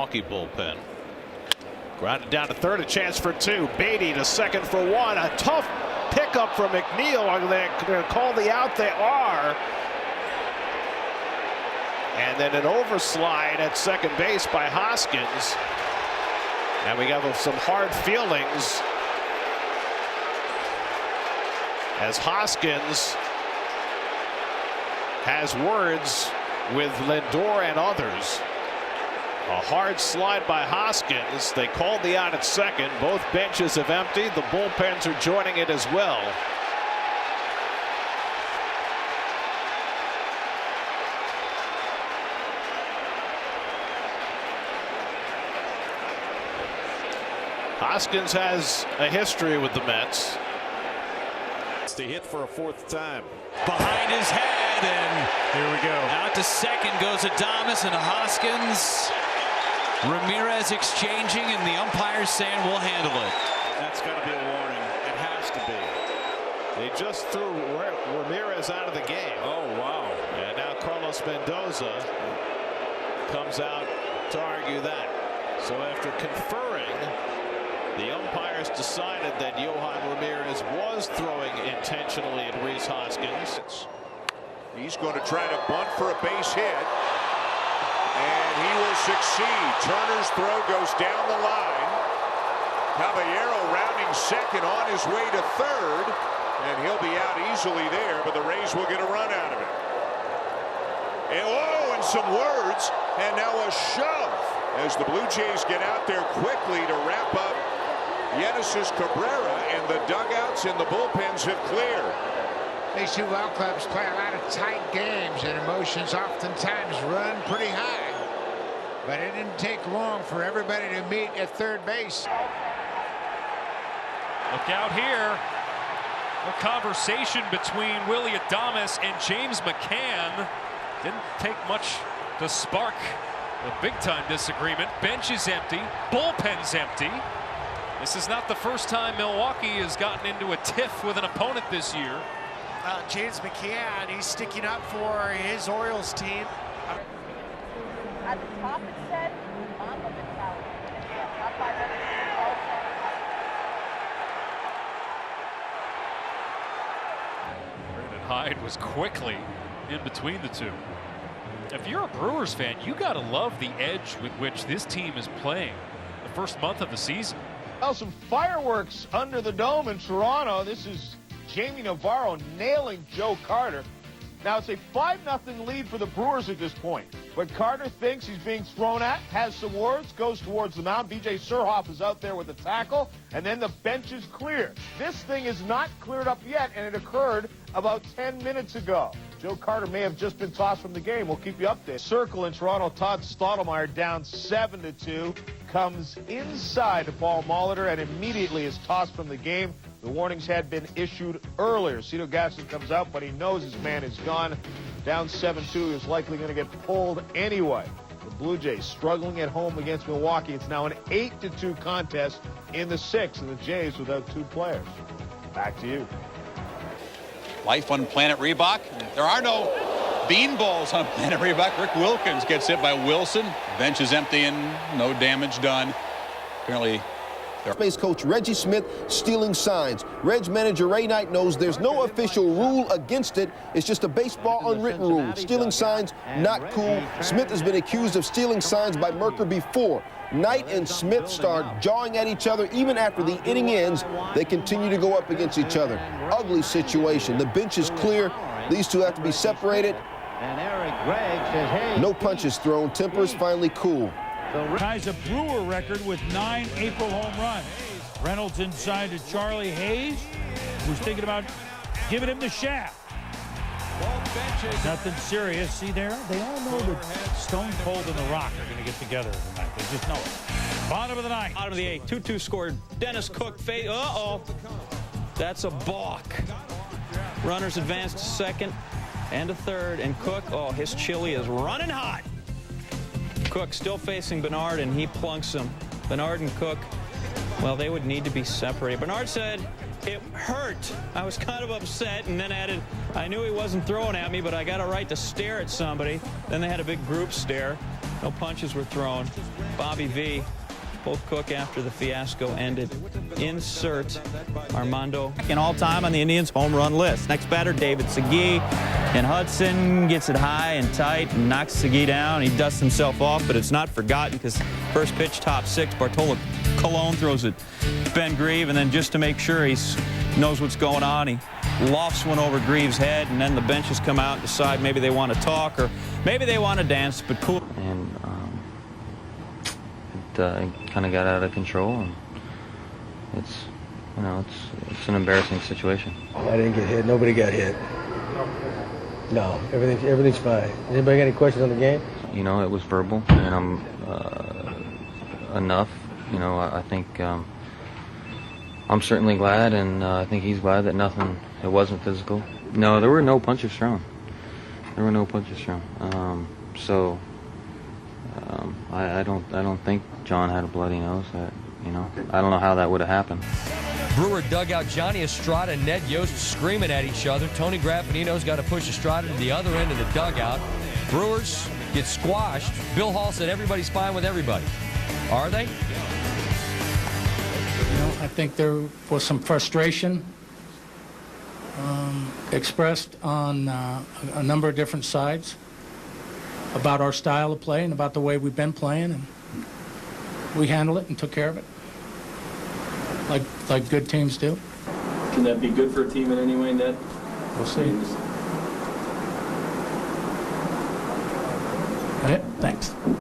Milwaukee bullpen. Grounded down to third, a chance for two. Beatty to second for one. A tough pickup from McNeil. Are they going to call the out? They are. And then an overslide at second base by Hoskins. And we got some hard feelings as Hoskins has words with Lindor and others. A hard slide by Hoskins. They called the out at second. Both benches have emptied. The bullpens are joining it as well. Hoskins has a history with the Mets. It's the hit for a fourth time. Behind his head, and here we go. Out to second goes Adames and Hoskins. Ramirez exchanging, and the umpire's saying we'll handle it. That's got to be a warning. It has to be. They just threw Ramirez out of the game. Oh, wow. And now Carlos Mendoza comes out to argue that. So after conferring, the umpires decided that Yohan Ramirez was throwing intentionally at Rhys Hoskins. He's going to try to bunt for a base hit. And he will succeed. Turner's throw goes down the line. Caballero rounding second on his way to third. And he'll be out easily there, but the Rays will get a run out of it. And oh, and some words. And now a shove as the Blue Jays get out there quickly to wrap up Genesis Cabrera, and the dugouts and the bullpens have cleared. These two ball clubs play a lot of tight games, and emotions oftentimes run pretty high. But it didn't take long for everybody to meet at third base. Look out here. A conversation between Willy Adames and James McCann. Didn't take much to spark a big-time disagreement. Bench is empty. Bullpen's empty. This is not the first time Milwaukee has gotten into a tiff with an opponent this year. James McCann, he's sticking up for his Orioles team. At the top it said Mamba mentality. Brandon Hyde was quickly in between the two. If you're a Brewers fan, you got to love the edge with which this team is playing the first month of the season. Well, some fireworks under the dome in Toronto. This is Jamie Navarro nailing Joe Carter. Now, it's a 5-0 lead for the Brewers at this point. But Carter thinks he's being thrown at, has some words, goes towards the mound. B.J. Surhoff is out there with the tackle, and then the bench is clear. This thing is not cleared up yet, and it occurred about 10 minutes ago. Joe Carter may have just been tossed from the game. We'll keep you updated. Circle in Toronto, Todd Stottlemyre down 7-2. Comes inside to Paul Molitor and immediately is tossed from the game. The warnings had been issued earlier. Cito Gaston comes out, but he knows his man is gone. Down 7-2, he was likely going to get pulled anyway. The Blue Jays struggling at home against Milwaukee. It's now an 8-2 contest in the sixth, and the Jays without two players. Back to you. Life on Planet Reebok. There are no bean balls on Planet Reebok. Rick Wilkins gets hit by Wilson. Bench is empty and no damage done. Apparently, Base coach Reggie Smith stealing signs. Reds manager Ray Knight knows there's no official rule against it. It's just a baseball unwritten rule. Stealing signs, not cool. Smith has been accused of stealing signs by Merker before. Knight and Smith start jawing at each other. Even after the inning ends, they continue to go up against each other. Ugly situation. The bench is clear. These two have to be separated. No punches thrown. Tempers finally cool. Ties a Brewer record with 9 April home runs. Reynolds inside to Charlie Hayes, who's thinking about giving him the shaft. Nothing serious. See there? They all know that Stone Cold and The Rock are going to get together tonight. They just know it. Bottom of the ninth. Bottom of the eighth. 2-2 scored. Dennis Cook fade. Uh-oh. That's a balk. Runners advance to second and to third. And Cook, oh, his chili is running hot. Cook still facing Bernard, and he plunks him. Bernard and Cook, well, they would need to be separated. Bernard said, it hurt. I was kind of upset, and then added, I knew he wasn't throwing at me, but I got a right to stare at somebody. Then they had a big group stare. No punches were thrown. Bobby V told Cook after the fiasco ended, insert Armando. And all time on the Indians' home run list. Next batter, David Segui. And Hudson gets it high and tight and knocks Segui down. He dusts himself off, but it's not forgotten because first pitch, top 6, Bartolo Colon throws it Ben Grieve, and then just to make sure he knows what's going on, he lofts one over Grieve's head, and then the benches come out and decide maybe they want to talk or maybe they want to dance, but cool. And it kind of got out of control, and it's, you know, it's an embarrassing situation. I didn't get hit. Nobody got hit. No, everything's fine. Anybody got any questions on the game? You know, it was verbal, and I'm enough. You know, I think I'm certainly glad, and I think he's glad that it wasn't physical. No, there were no punches thrown. There were no punches thrown. I don't think John had a bloody nose. You know, I don't know how that would have happened. Brewer dugout, Johnny Estrada and Ned Yost screaming at each other. Tony Graffinino's got to push Estrada to the other end of the dugout. Brewers get squashed. Bill Hall said everybody's fine with everybody. Are they? You know, I think there was some frustration expressed on a number of different sides about our style of play and about the way we've been playing, and we handled it and took care of it like good teams do. Can that be good for a team in any way, Ned? We'll see. Thanks.